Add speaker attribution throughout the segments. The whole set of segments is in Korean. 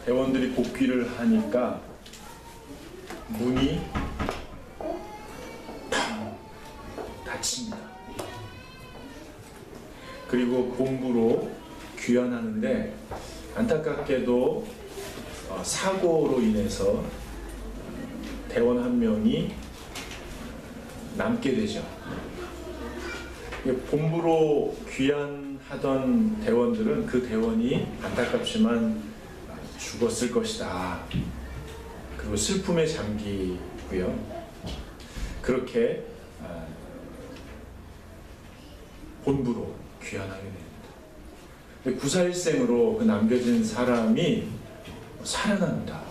Speaker 1: 대원들이 복귀를 하니까 문이 닫힙니다. 그리고 본부로 귀환하는데 안타깝게도 사고로 인해서 대원 한 명이 남게 되죠. 본부로 귀환하던 대원들은 그 대원이 안타깝지만 죽었을 것이다. 그리고 슬픔에 잠기고요. 그렇게 본부로 귀환하게 됩니다. 구사일생으로 그 남겨진 사람이 살아납니다.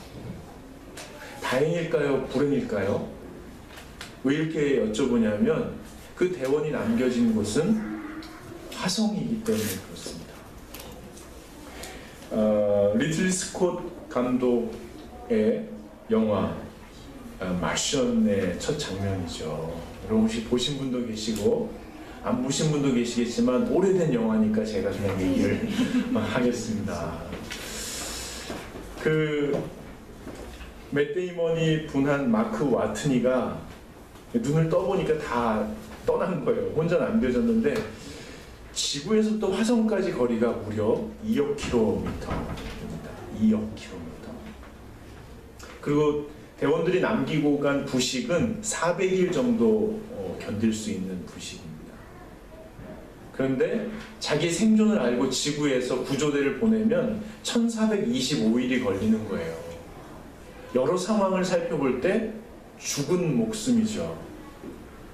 Speaker 1: 다행일까요? 불행일까요? 왜 이렇게 여쭤보냐면 그 대원이 남겨진 곳은 화성이기 때문에 그렇습니다. 리틀리 스콧 감독의 영화 마션의 첫 장면이죠. 여러분 혹시 보신 분도 계시고 안 보신 분도 계시겠지만 오래된 영화니까 제가 그냥 얘기를 하겠습니다. 맷 데이먼이 분한 마크 와트니가 눈을 떠보니까 다 떠난 거예요. 혼자 남겨졌는데 지구에서부터 화성까지 거리가 무려 2억 킬로미터입니다. 2억 킬로미터. 그리고 대원들이 남기고 간 부식은 400일 정도 견딜 수 있는 부식입니다. 그런데 자기 생존을 알고 지구에서 구조대를 보내면 1425일이 걸리는 거예요. 여러 상황을 살펴볼 때 죽은 목숨이죠.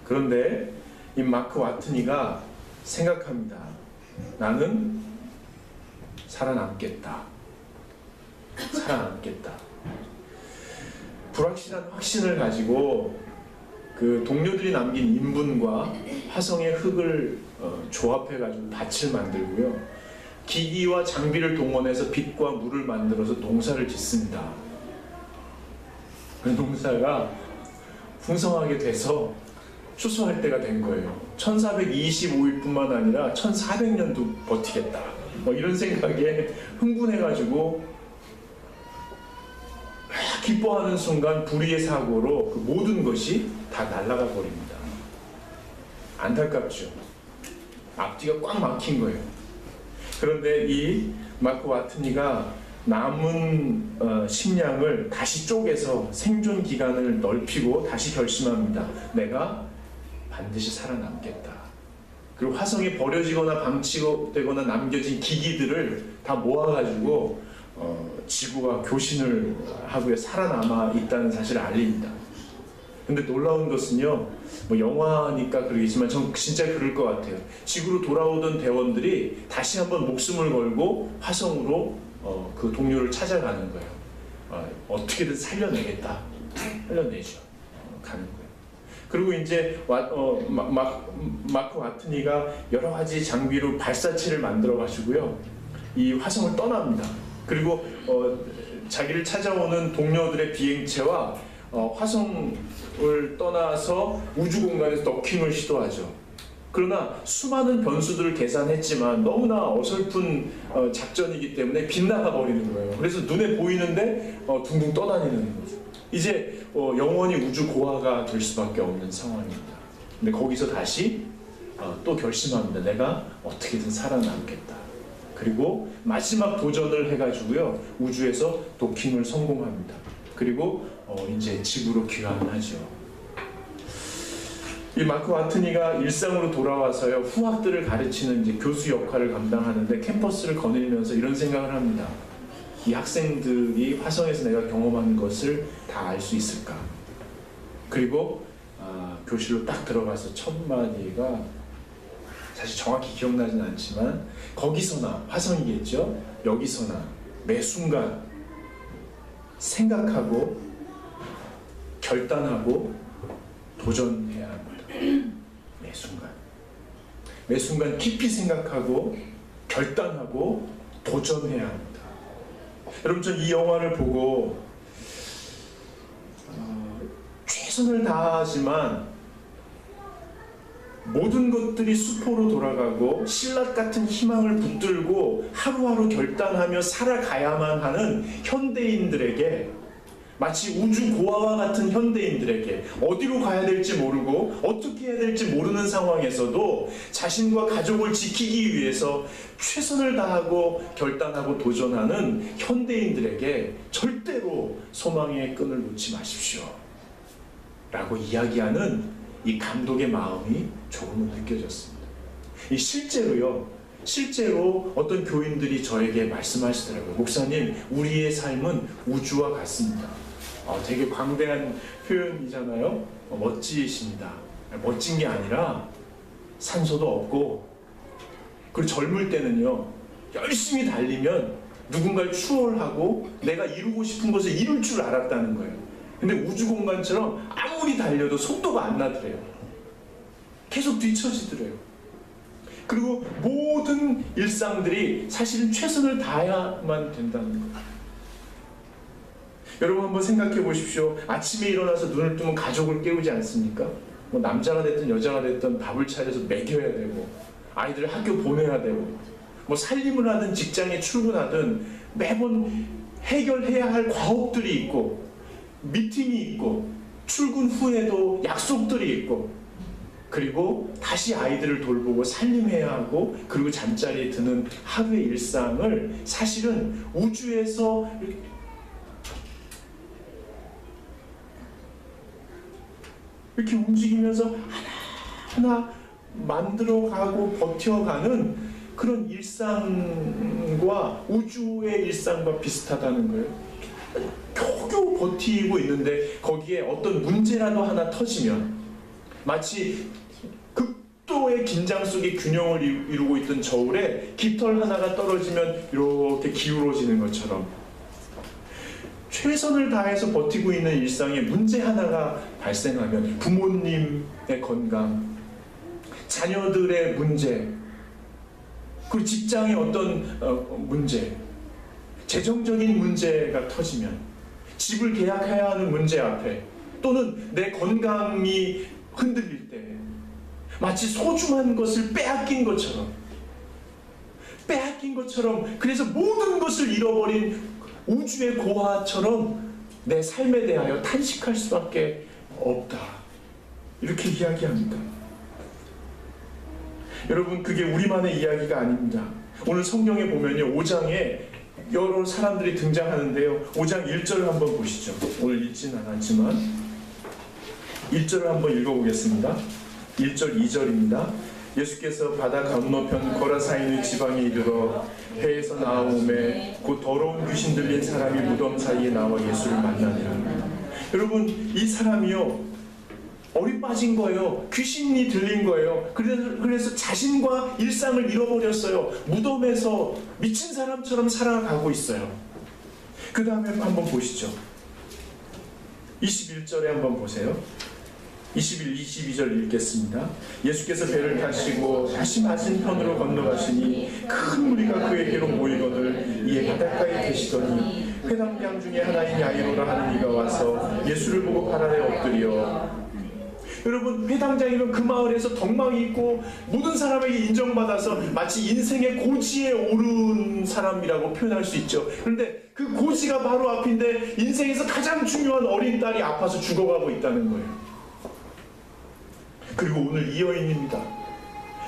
Speaker 1: 그런데 이 마크 와트니가 생각합니다. 나는 살아남겠다. 살아남겠다. 불확실한 확신을 가지고 그 동료들이 남긴 인분과 화성의 흙을 조합해가지고 밭을 만들고요. 기기와 장비를 동원해서 빛과 물을 만들어서 농사를 짓습니다. 그 농사가 풍성하게 돼서 추수할 때가 된 거예요. 1425일뿐만 아니라 1400년도 버티겠다. 이런 생각에 흥분해가지고 기뻐하는 순간 불의의 사고로 그 모든 것이 다 날아가 버립니다. 안타깝죠. 앞뒤가 꽉 막힌 거예요. 그런데 이 마크 와트니가 남은 식량을 다시 쪼개서 생존 기간을 넓히고 다시 결심합니다. 내가 반드시 살아남겠다. 그리고 화성에 버려지거나 방치되거나 남겨진 기기들을 다 모아가지고 지구가 교신을 하고요. 살아남아 있다는 사실을 알립니다. 근데 놀라운 것은요, 뭐 영화니까 그러겠지만 전 진짜 그럴 것 같아요. 지구로 돌아오던 대원들이 다시 한번 목숨을 걸고 화성으로 그 동료를 찾아가는 거예요. 어떻게든 살려내겠다. 살려내죠. 가는 거예요. 그리고 이제 마크 와트니가 여러 가지 장비로 발사체를 만들어 가지고요, 이 화성을 떠납니다. 그리고 자기를 찾아오는 동료들의 비행체와 화성을 떠나서 우주 공간에서 더킹을 시도하죠. 그러나 수많은 변수들을 계산했지만 너무나 어설픈 작전이기 때문에 빗나가 버리는 거예요. 그래서 눈에 보이는데 둥둥 떠다니는 거죠. 이제 영원히 우주 고아가 될 수밖에 없는 상황입니다. 근데 거기서 다시 또 결심합니다. 내가 어떻게든 살아남겠다. 그리고 마지막 도전을 해가지고요, 우주에서 도킹을 성공합니다. 그리고 이제 지구로 귀환하죠. 이 마크 와트니가 일상으로 돌아와서요, 후학들을 가르치는 이제 교수 역할을 감당하는데 캠퍼스를 거닐면서 이런 생각을 합니다. 이 학생들이 화성에서 내가 경험한 것을 다 알 수 있을까? 그리고 교실로 딱 들어가서 첫 마디가 사실 정확히 기억나진 않지만, 거기서나, 화성이겠죠? 여기서나 매 순간 생각하고 결단하고 도전해야 합니다. 매 순간. 매 순간 깊이 생각하고 결단하고 도전해야 합니다. 여러분, 전 이 영화를 보고 최선을 다하지만 모든 것들이 수포로 돌아가고 신라 같은 희망을 붙들고 하루하루 결단하며 살아가야만 하는 현대인들에게, 마치 우주 고아와 같은 현대인들에게 어디로 가야 될지 모르고 어떻게 해야 될지 모르는 상황에서도 자신과 가족을 지키기 위해서 최선을 다하고 결단하고 도전하는 현대인들에게 절대로 소망의 끈을 놓지 마십시오 라고 이야기하는 이 감독의 마음이 조금은 느껴졌습니다. 실제로 어떤 교인들이 저에게 말씀하시더라고요. 목사님, 우리의 삶은 우주와 같습니다. 되게 광대한 표현이잖아요. 멋지십니다. 멋진 게 아니라 산소도 없고, 그리고 젊을 때는요, 열심히 달리면 누군가를 추월하고 내가 이루고 싶은 것을 이룰 줄 알았다는 거예요. 근데 우주 공간처럼 아무리 달려도 속도가 안 나더래요. 계속 뒤처지더래요. 그리고 모든 일상들이 사실은 최선을 다해야만 된다는 거예요. 여러분 한번 생각해 보십시오. 아침에 일어나서 눈을 뜨면 가족을 깨우지 않습니까? 뭐 남자가 됐든 여자가 됐든 밥을 차려서 먹여야 되고, 아이들을 학교 보내야 되고, 뭐 살림을 하든 직장에 출근하든 매번 해결해야 할 과업들이 있고, 미팅이 있고, 출근 후에도 약속들이 있고, 그리고 다시 아이들을 돌보고 살림해야 하고, 그리고 잠자리에 드는 하루의 일상을 사실은 우주에서 이렇게 움직이면서 하나하나 만들어가고 버텨가는 그런 일상과 우주의 일상과 비슷하다는 거예요. 겨우겨우 버티고 있는데 거기에 어떤 문제라도 하나 터지면 마치 극도의 긴장 속에 균형을 이루고 있던 저울에 깃털 하나가 떨어지면 이렇게 기울어지는 것처럼 최선을 다해서 버티고 있는 일상에 문제 하나가 발생하면 부모님의 건강, 자녀들의 문제, 그리고 직장의 어떤 문제, 재정적인 문제가 터지면, 집을 계약해야 하는 문제 앞에, 또는 내 건강이 흔들릴 때 마치 소중한 것을 빼앗긴 것처럼, 그래서 모든 것을 잃어버린 우주의 고아처럼 내 삶에 대하여 탄식할 수밖에 없다, 이렇게 이야기합니다. 여러분, 그게 우리만의 이야기가 아닙니다. 오늘 성경에 보면요, 5장에 여러 사람들이 등장하는데요, 5장 1절을 한번 보시죠. 오늘 읽지는 않았지만 1절을 한번 읽어보겠습니다. 1절 2절입니다. 예수께서 바다 건너편 거라사인의 지방에 이르러 배에서 나오매 곧 더러운 귀신 들린 사람이 무덤 사이에 나와 예수를 만나니라. 여러분, 이 사람이요, 얼이 빠진 거예요. 귀신이 들린 거예요. 그래서 자신과 일상을 잃어버렸어요. 무덤에서 미친 사람처럼 살아가고 있어요. 그 다음에 한번 보시죠. 21절에 한번 보세요. 21, 22절 읽겠습니다. 예수께서 배를 타시고 다시 맞은편으로 건너가시니 큰 무리가 그에게로 모이거늘 이에 바닷가에 계시더니 회당장 중에 하나인 야이로라 하는 이가 와서 예수를 보고 발 아래 엎드려. 여러분, 회당장이면 그 마을에서 덕망이 있고 모든 사람에게 인정받아서 마치 인생의 고지에 오른 사람이라고 표현할 수 있죠. 그런데 그 고지가 바로 앞인데 인생에서 가장 중요한 어린 딸이 아파서 죽어가고 있다는 거예요. 그리고 오늘 이 여인입니다.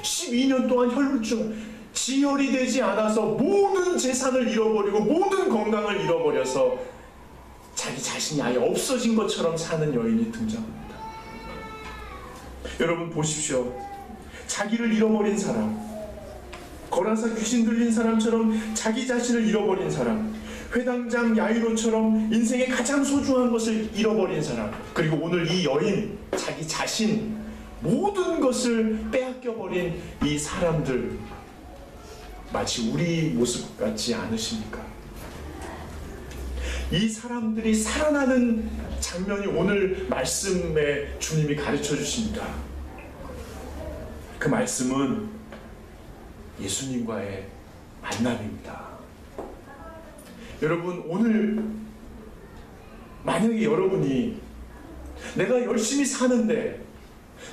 Speaker 1: 12년 동안 혈루증, 지혈이 되지 않아서 모든 재산을 잃어버리고 모든 건강을 잃어버려서 자기 자신이 아예 없어진 것처럼 사는 여인이 등장합니다. 여러분 보십시오. 자기를 잃어버린 사람, 거라사 귀신 들린 사람처럼 자기 자신을 잃어버린 사람, 회당장 야이로처럼 인생의 가장 소중한 것을 잃어버린 사람, 그리고 오늘 이 여인, 자기 자신, 모든 것을 빼앗겨버린 이 사람들, 마치 우리 모습 같지 않으십니까? 이 사람들이 살아나는 장면이 오늘 말씀에 주님이 가르쳐 주십니다. 그 말씀은 예수님과의 만남입니다. 여러분, 오늘 만약에 여러분이 내가 열심히 사는데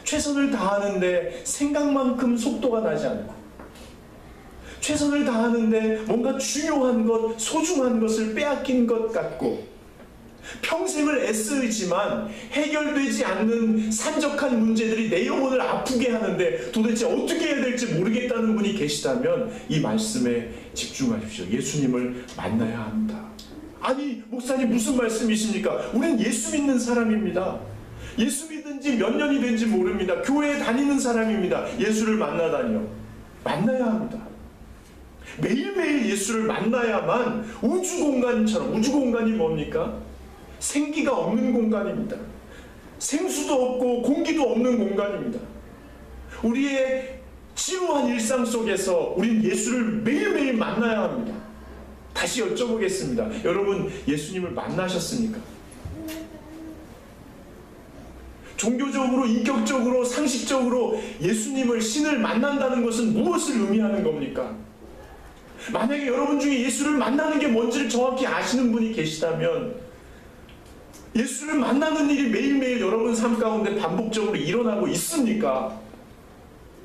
Speaker 1: 최선을 다하는데 생각만큼 속도가 나지 않고, 최선을 다하는데 뭔가 중요한 것, 소중한 것을 빼앗긴 것 같고, 평생을 애쓰지만 해결되지 않는 산적한 문제들이 내 영혼을 아프게 하는데 도대체 어떻게 해야 될지 모르겠다는 분이 계시다면 이 말씀에 집중하십시오. 예수님을 만나야 합니다. 아니, 목사님 무슨 말씀이십니까? 우린 예수 믿는 사람입니다. 예수 믿은 지 몇 년이 된지 모릅니다. 교회에 다니는 사람입니다. 예수를 만나다니요. 만나야 합니다. 매일매일 예수를 만나야만 우주공간처럼, 우주공간이 뭡니까? 생기가 없는 공간입니다. 생수도 없고 공기도 없는 공간입니다. 우리의 지루한 일상 속에서 우린 예수를 매일매일 만나야 합니다. 다시 여쭤보겠습니다. 여러분, 예수님을 만나셨습니까? 종교적으로, 인격적으로, 상식적으로 예수님을, 신을 만난다는 것은 무엇을 의미하는 겁니까? 만약에 여러분 중에 예수를 만나는 게 뭔지를 정확히 아시는 분이 계시다면, 예수를 만나는 일이 매일매일 여러분 삶 가운데 반복적으로 일어나고 있습니까?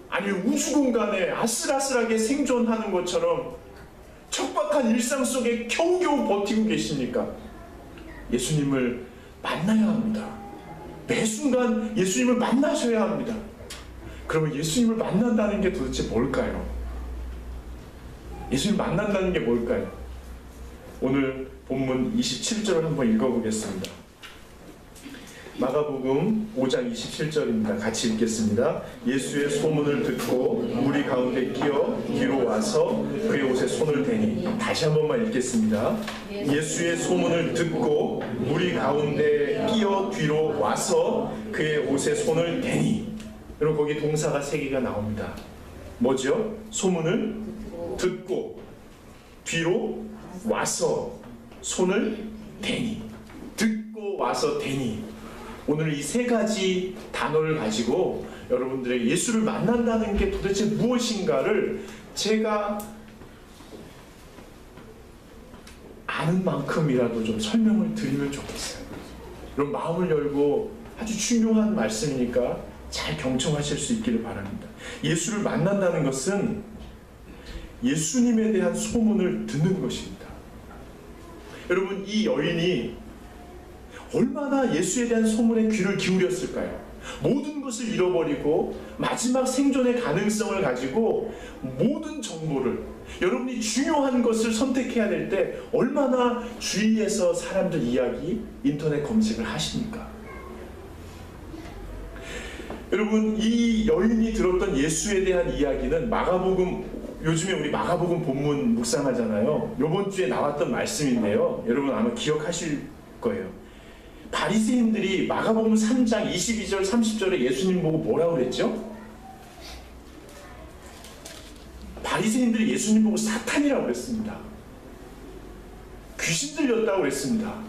Speaker 1: 아니면 우주공간에 아슬아슬하게 생존하는 것처럼 척박한 일상 속에 겨우겨우 버티고 계십니까? 예수님을 만나야 합니다. 매 순간 예수님을 만나셔야 합니다. 그러면 예수님을 만난다는 게 도대체 뭘까요? 예수님 만난다는 게 뭘까요? 오늘 본문 27절을 한번 읽어보겠습니다. 마가복음 5장 27절입니다. 같이 읽겠습니다. 예수의 소문을 듣고 무리 가운데 끼어 뒤로 와서 그의 옷에 손을 대니. 다시 한 번만 읽겠습니다. 예수의 소문을 듣고 무리 가운데 끼어 뒤로 와서 그의 옷에 손을 대니. 여러분, 거기 동사가 3개가 나옵니다. 뭐죠? 소문을 듣고 뒤로 와서 손을 대니. 듣고 와서 대니. 오늘 이 3가지 단어를 가지고 여러분들에게 예수를 만난다는 게 도대체 무엇인가를 제가 아는 만큼이라도 좀 설명을 드리면 좋겠어요. 여러분, 마음을 열고, 아주 중요한 말씀이니까 잘 경청하실 수 있기를 바랍니다. 예수를 만난다는 것은 예수님에 대한 소문을 듣는 것입니다. 여러분, 이 여인이 얼마나 예수에 대한 소문에 귀를 기울였을까요? 모든 것을 잃어버리고 마지막 생존의 가능성을 가지고 모든 정보를, 여러분이 중요한 것을 선택해야 될 때 얼마나 주위에서 사람들 이야기, 인터넷 검색을 하십니까? 여러분, 이 여인이 들었던 예수에 대한 이야기는 마가복음, 요즘에 우리 마가복음 본문 묵상하잖아요. 이번 주에 나왔던 말씀인데요. 여러분 아마 기억하실 거예요. 바리새인들이 마가복음 3장 22절 30절에 예수님 보고 뭐라고 그랬죠? 바리새인들이 예수님 보고 사탄이라고 그랬습니다. 귀신 들렸다고 그랬습니다.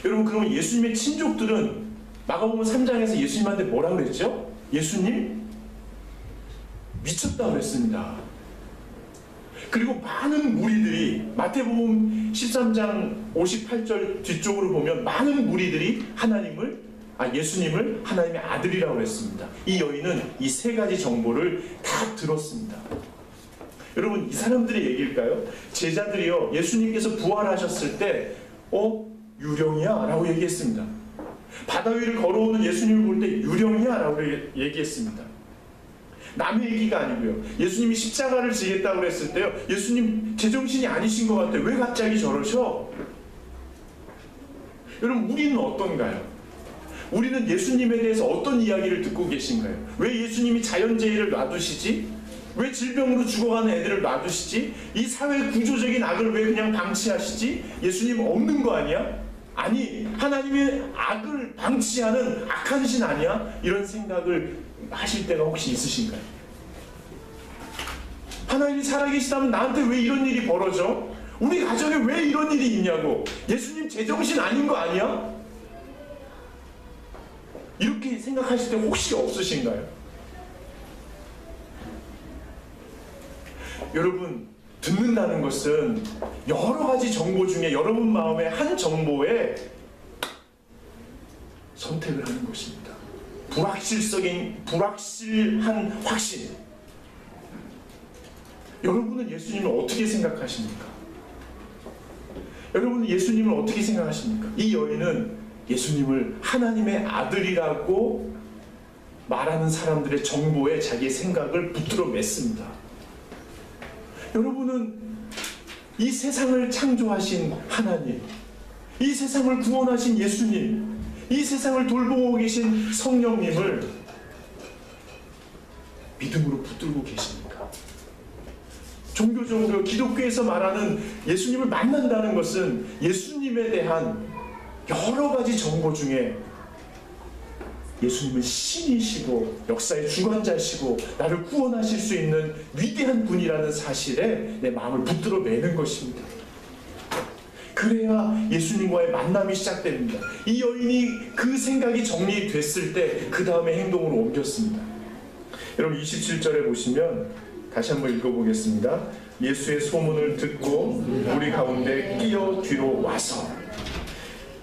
Speaker 1: 여러분, 그러면 예수님의 친족들은 마가복음 3장에서 예수님한테 뭐라고 그랬죠? 예수님 미쳤다고 그랬습니다. 그리고 많은 무리들이, 마태복음 13장 58절 뒤쪽으로 보면 많은 무리들이 예수님을 하나님의 아들이라고 했습니다. 이 여인은 이 3가지 정보를 다 들었습니다. 여러분, 이 사람들의 얘기일까요? 제자들이요, 예수님께서 부활하셨을 때 유령이야? 라고 얘기했습니다. 바다 위를 걸어오는 예수님을 볼 때 유령이야? 라고 얘기했습니다. 남의 얘기가 아니고요. 예수님이 십자가를 지겠다고 그랬을 때요, 예수님 제정신이 아니신 것 같아요. 왜 갑자기 저러셔? 여러분, 우리는 어떤가요? 우리는 예수님에 대해서 어떤 이야기를 듣고 계신가요? 왜 예수님이 자연재해를 놔두시지? 왜 질병으로 죽어가는 애들을 놔두시지? 이 사회 구조적인 악을 왜 그냥 방치하시지? 예수님 없는 거 아니야? 아니, 하나님의 악을 방치하는 악한 신 아니야? 이런 생각을 하실 때가 혹시 있으신가요? 하나님이 살아계시다면 나한테 왜 이런 일이 벌어져? 우리 가정에 왜 이런 일이 있냐고? 예수님 제정신 아닌 거 아니야? 이렇게 생각하실 때 혹시 없으신가요? 여러분, 듣는다는 것은 여러 가지 정보 중에 여러분 마음의 한 정보에 선택을 하는 것입니다. 불확실한 확신. 여러분은 예수님을 어떻게 생각하십니까? 여러분은 예수님을 어떻게 생각하십니까? 이 여인은 예수님을 하나님의 아들이라고 말하는 사람들의 정보에 자기의 생각을 붙들어 맸습니다. 여러분은 이 세상을 창조하신 하나님, 이 세상을 구원하신 예수님, 이 세상을 돌보고 계신 성령님을 믿음으로 붙들고 계십니까? 종교적으로 기독교에서 말하는 예수님을 만난다는 것은 예수님에 대한 여러 가지 정보 중에 예수님은 신이시고 역사의 주관자시고 나를 구원하실 수 있는 위대한 분이라는 사실에 내 마음을 붙들어 매는 것입니다. 그래야 예수님과의 만남이 시작됩니다. 이 여인이 그 생각이 정리됐을 때 그 다음에 행동으로 옮겼습니다. 여러분 27절에 보시면 다시 한번 읽어보겠습니다. 예수의 소문을 듣고 우리 가운데 끼어 뒤로 와서,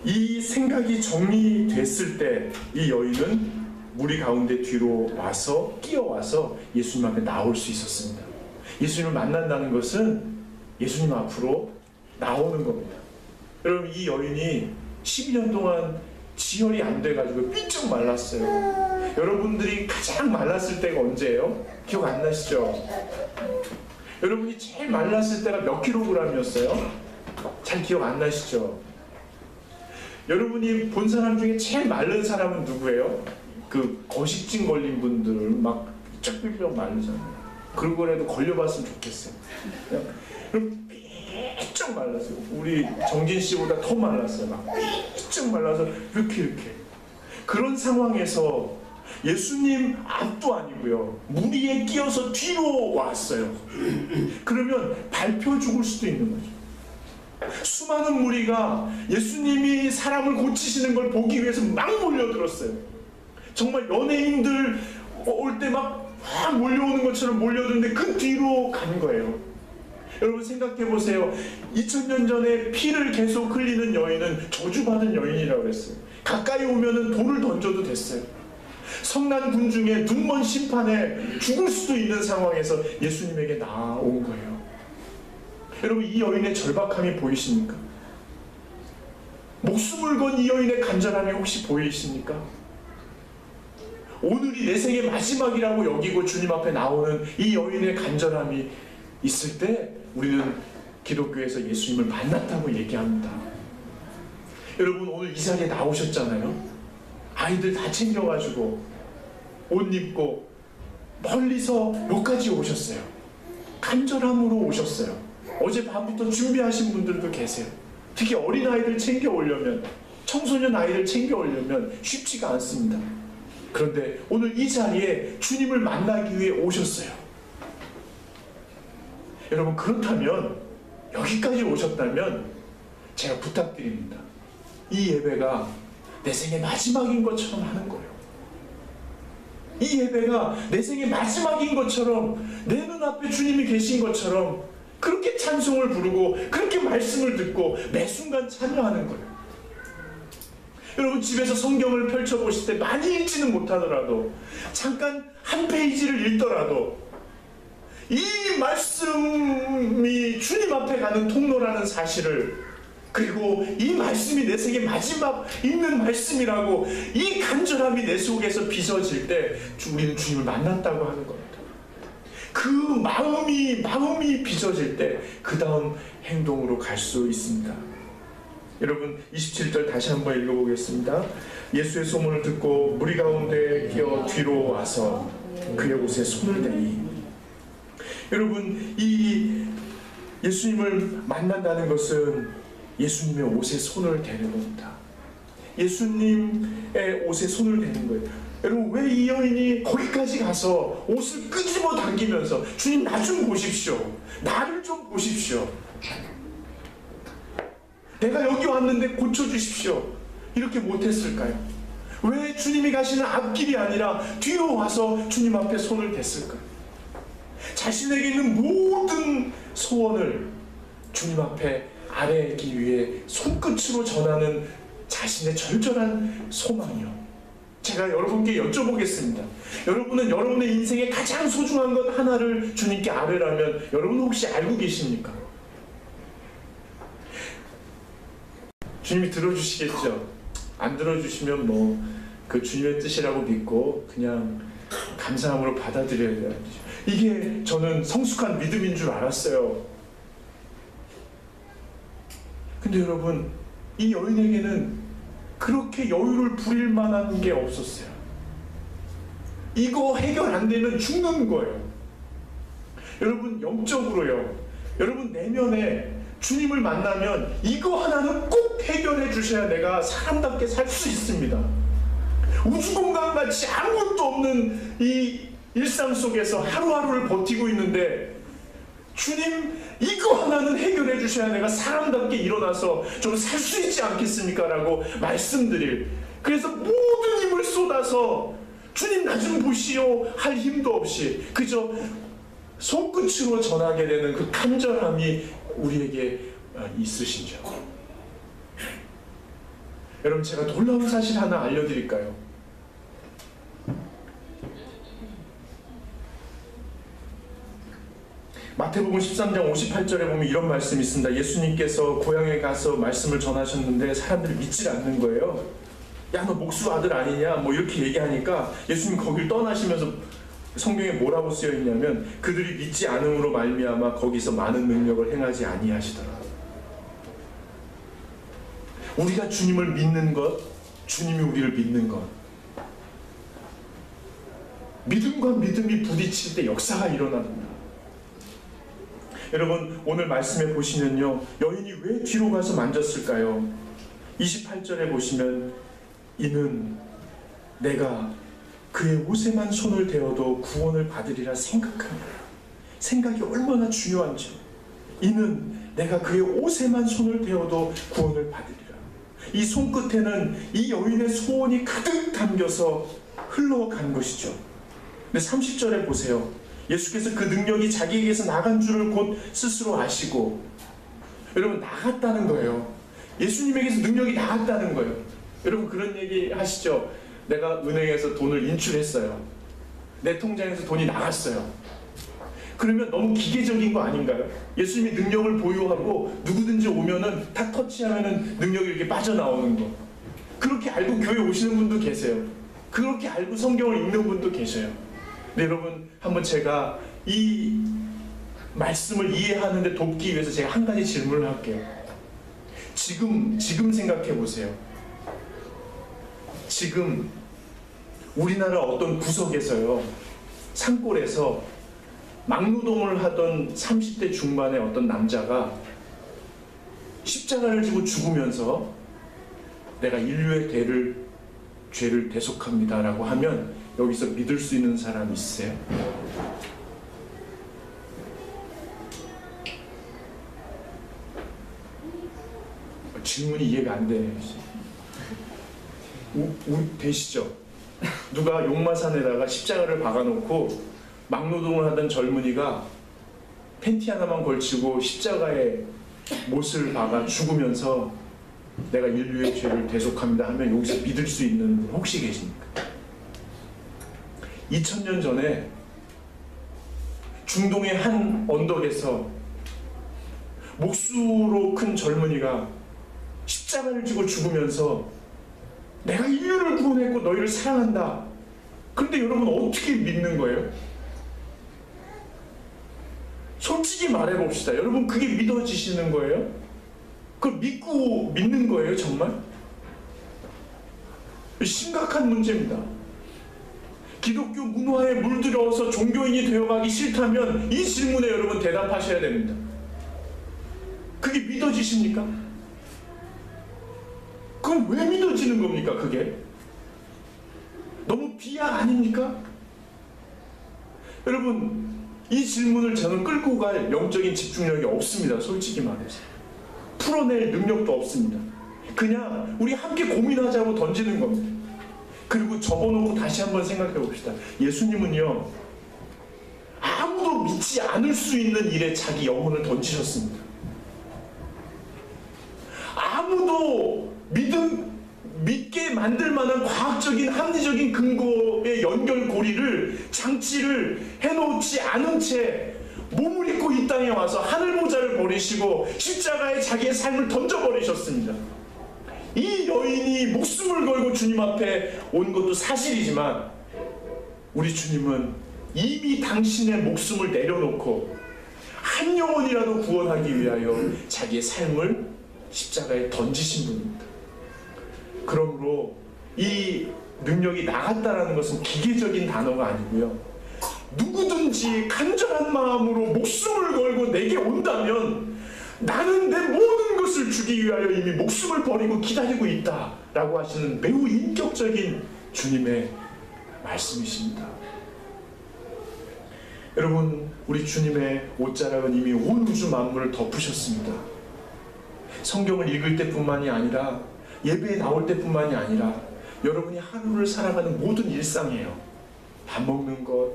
Speaker 1: 이 생각이 정리됐을 때 이 여인은 무리 가운데 뒤로 와서 끼어와서 예수님 앞에 나올 수 있었습니다. 예수님을 만난다는 것은 예수님 앞으로 나오는 겁니다. 여러분 이 여인이 12년 동안 지혈이 안 돼가지고 삐쩍 말랐어요. 여러분들이 가장 말랐을 때가 언제예요? 기억 안 나시죠? 여러분이 제일 말랐을 때가 몇 킬로그램이었어요? 잘 기억 안 나시죠? 여러분이 본 사람 중에 제일 마른 사람은 누구예요? 그 거식증 걸린 분들 막 쩍 마르잖아요. 그런 거라도 걸려봤으면 좋겠어요. 그럼 삐쩍 말랐어요. 우리 정진 씨보다 더 말랐어요. 막 삐쩍 말라서 이렇게 그런 상황에서 예수님 앞도 아니고요, 무리에 끼어서 뒤로 왔어요. 그러면 밟혀 죽을 수도 있는 거죠. 수많은 무리가 예수님이 사람을 고치시는 걸 보기 위해서 막 몰려들었어요. 정말 연예인들 올 때 막 몰려오는 것처럼 몰려드는데 그 뒤로 간 거예요. 여러분 생각해 보세요. 2000년 전에 피를 계속 흘리는 여인은 저주받은 여인이라고 그랬어요. 가까이 오면은 돌을 던져도 됐어요. 성난 군중의 눈먼 심판에 죽을 수도 있는 상황에서 예수님에게 나온 거예요. 여러분 이 여인의 절박함이 보이십니까? 목숨을 건 이 여인의 간절함이 혹시 보이십니까? 오늘이 내 생의 마지막이라고 여기고 주님 앞에 나오는 이 여인의 간절함이 있을 때 우리는 기독교에서 예수님을 만났다고 얘기합니다. 여러분 오늘 이 자리에 나오셨잖아요. 아이들 다 챙겨가지고 옷 입고 멀리서 여기까지 오셨어요. 간절함으로 오셨어요. 어제 밤부터 준비하신 분들도 계세요. 특히 어린아이들 챙겨오려면, 청소년 아이들 챙겨오려면 쉽지가 않습니다. 그런데 오늘 이 자리에 주님을 만나기 위해 오셨어요. 여러분 그렇다면, 여기까지 오셨다면 제가 부탁드립니다. 이 예배가 내 생의 마지막인 것처럼 하는 거예요. 이 예배가 내 생의 마지막인 것처럼, 내 눈앞에 주님이 계신 것처럼 그렇게 찬송을 부르고 그렇게 말씀을 듣고 매 순간 참여하는 거예요. 여러분 집에서 성경을 펼쳐보실 때 많이 읽지는 못하더라도 잠깐 한 페이지를 읽더라도 이 말씀이 주님 앞에 가는 통로라는 사실을, 그리고 이 말씀이 내 생의 마지막 읽는 말씀이라고 이 간절함이 내 속에서 빚어질 때 우리는 주님을 만났다고 하는 겁니다. 그 마음이 빚어질 때 그 다음 행동으로 갈 수 있습니다. 여러분 27절 다시 한번 읽어보겠습니다. 예수의 소문을 듣고 무리 가운데 끼어 뒤로 와서 그의 옷에 손을 대니. 여러분 이 예수님을 만난다는 것은 예수님의 옷에 손을 대는 겁니다. 예수님의 옷에 손을 대는 거예요. 여러분 왜 이 여인이 거기까지 가서 옷을 끄집어 당기면서 주님 나 좀 보십시오, 나를 좀 보십시오, 내가 여기 왔는데 고쳐주십시오, 이렇게 못했을까요? 왜 주님이 가시는 앞길이 아니라 뒤로 와서 주님 앞에 손을 댔을까요? 자신에게 있는 모든 소원을 주님 앞에 아뢰기 위해 손끝으로 전하는 자신의 절절한 소망이요, 제가 여러분께 여쭤보겠습니다. 여러분은 여러분의 인생에 가장 소중한 것 하나를 주님께 아뢰라면 여러분 혹시 알고 계십니까? 주님이 들어주시겠죠? 안 들어주시면 뭐 그 주님의 뜻이라고 믿고 그냥 감사함으로 받아들여야 돼요. 이게 저는 성숙한 믿음인 줄 알았어요. 근데 여러분, 이 여인에게는 그렇게 여유를 부릴 만한 게 없었어요. 이거 해결 안 되면 죽는 거예요. 여러분, 영적으로요. 여러분 내면에 주님을 만나면 이거 하나는 꼭 해결해 주셔야 내가 사람답게 살 수 있습니다. 우주공간같이 아무것도 없는 이 일상 속에서 하루하루를 버티고 있는데 주님 이거 하나는 해결해 주셔야 내가 사람답게 일어나서 좀 살 수 있지 않겠습니까? 라고 말씀드릴, 그래서 모든 힘을 쏟아서 주님 나 좀 보시오 할 힘도 없이 그저 손끝으로 전하게 되는 그 간절함이 우리에게 있으신죠. 여러분, 제가 놀라운 사실 하나 알려드릴까요? 마태복음 13장 58절에 보면 이런 말씀이 있습니다. 예수님께서 고향에 가서 말씀을 전하셨는데 사람들이 믿질 않는 거예요. 야, 너 목수 아들 아니냐? 뭐 이렇게 얘기하니까 예수님 거길 떠나시면서 성경에 뭐라고 쓰여 있냐면 그들이 믿지 않음으로 말미암아 거기서 많은 능력을 행하지 아니하시더라. 우리가 주님을 믿는 것, 주님이 우리를 믿는 것. 믿음과 믿음이 부딪힐 때 역사가 일어납니다. 여러분, 오늘 말씀에 보시면요, 여인이 왜 뒤로 가서 만졌을까요? 28절에 보시면 이는 내가 그의 옷에만 손을 대어도 구원을 받으리라 생각합니다. 생각이 얼마나 중요한지. 이는 내가 그의 옷에만 손을 대어도 구원을 받으리라. 이 손끝에는 이 여인의 소원이 가득 담겨서 흘러간 것이죠. 근데 30절에 보세요. 예수께서 그 능력이 자기에게서 나간 줄을 곧 스스로 아시고, 여러분, 나갔다는 거예요. 예수님에게서 능력이 나갔다는 거예요. 여러분, 그런 얘기 하시죠? 내가 은행에서 돈을 인출했어요. 내 통장에서 돈이 나갔어요. 그러면 너무 기계적인 거 아닌가요? 예수님이 능력을 보유하고 누구든지 오면은 탁 터치하면은 능력이 이렇게 빠져나오는 거. 그렇게 알고 교회 오시는 분도 계세요. 그렇게 알고 성경을 읽는 분도 계셔요. 근데 여러분, 한번 제가 이 말씀을 이해하는데 돕기 위해서 제가 한 가지 질문을 할게요. 지금 생각해 보세요. 지금 우리나라 어떤 구석에서요, 산골에서 막노동을 하던 30대 중반의 어떤 남자가 십자가를 지고 죽으면서 내가 인류의 죄를 대속합니다 라고 하면 여기서 믿을 수 있는 사람이 있어요? 질문이 이해가 안 되시죠? 누가 용마산에다가 십자가를 박아놓고 막노동을 하던 젊은이가 팬티 하나만 걸치고 십자가에 못을 박아 죽으면서 내가 인류의 죄를 대속합니다 하면 여기서 믿을 수 있는 분 혹시 계십니까? 2000년 전에 중동의 한 언덕에서 목수로 큰 젊은이가 십자가를 지고 죽으면서 내가 인류를 구원했고 너희를 사랑한다. 그런데 여러분, 어떻게 믿는 거예요? 솔직히 말해봅시다. 여러분, 그게 믿어지시는 거예요? 그걸 믿고 믿는 거예요, 정말? 심각한 문제입니다. 기독교 문화에 물들어서 종교인이 되어가기 싫다면 이 질문에 여러분 대답하셔야 됩니다. 그게 믿어지십니까? 그럼 왜 믿어지는 겁니까, 그게? 너무 비하 아닙니까? 여러분, 이 질문을 저는 끌고 갈 영적인 집중력이 없습니다. 솔직히 말해서. 풀어낼 능력도 없습니다. 그냥 우리 함께 고민하자고 던지는 겁니다. 그리고 접어놓고 다시 한번 생각해 봅시다. 예수님은요, 아무도 믿지 않을 수 있는 일에 자기 영혼을 던지셨습니다. 아무도 믿게 만들 만한 과학적인 합리적인 근거의 연결고리를 장치를 해놓지 않은 채 몸을 입고 이 땅에 와서 하늘보좌를 버리시고 십자가에 자기의 삶을 던져버리셨습니다. 이 여인이 목숨을 걸고 주님 앞에 온 것도 사실이지만 우리 주님은 이미 당신의 목숨을 내려놓고 한 영혼이라도 구원하기 위하여 자기의 삶을 십자가에 던지신 분입니다. 그러므로 이 능력이 나갔다라는 것은 기계적인 단어가 아니고요, 누구든지 간절한 마음으로 목숨을 걸고 내게 온다면 나는 내 모든 것을 주기 위하여 이미 목숨을 버리고 기다리고 있다 라고 하시는 매우 인격적인 주님의 말씀이십니다. 여러분, 우리 주님의 옷자락은 이미 온 우주 만물을 덮으셨습니다. 성경을 읽을 때뿐만이 아니라 예배에 나올 때뿐만이 아니라 여러분이 하루를 살아가는 모든 일상이에요. 밥 먹는 것,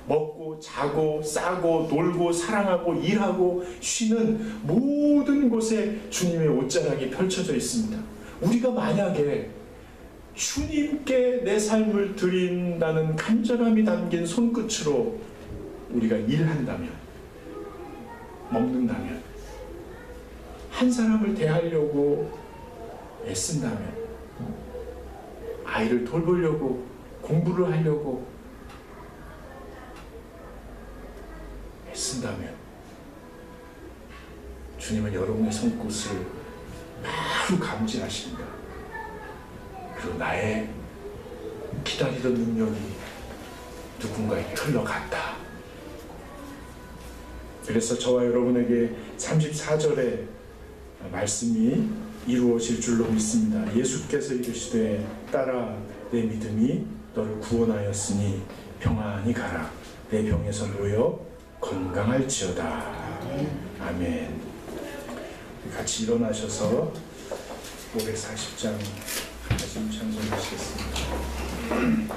Speaker 1: 먹고 자고 싸고 놀고 사랑하고 일하고 쉬는 모든 곳에 주님의 옷자락이 펼쳐져 있습니다. 우리가 만약에 주님께 내 삶을 드린다는 간절함이 담긴 손끝으로 우리가 일한다면, 먹는다면, 한 사람을 대하려고 애쓴다면, 아이를 돌보려고 공부를 하려고 애쓴다면 주님은 여러분의 손끝을 바로 감지하십니다. 그리고 나의 기다리던 능력이 누군가에게 흘러갔다. 그래서 저와 여러분에게 34절의 말씀이 이루어질 줄로 믿습니다. 예수께서 이르시되 딸아 내 믿음이 너를 구원하였으니 평안히 가라. 내 병에서 놓여 건강할지어다. 아멘. 같이 일어나셔서 540장 다시 찬송하시겠습니다.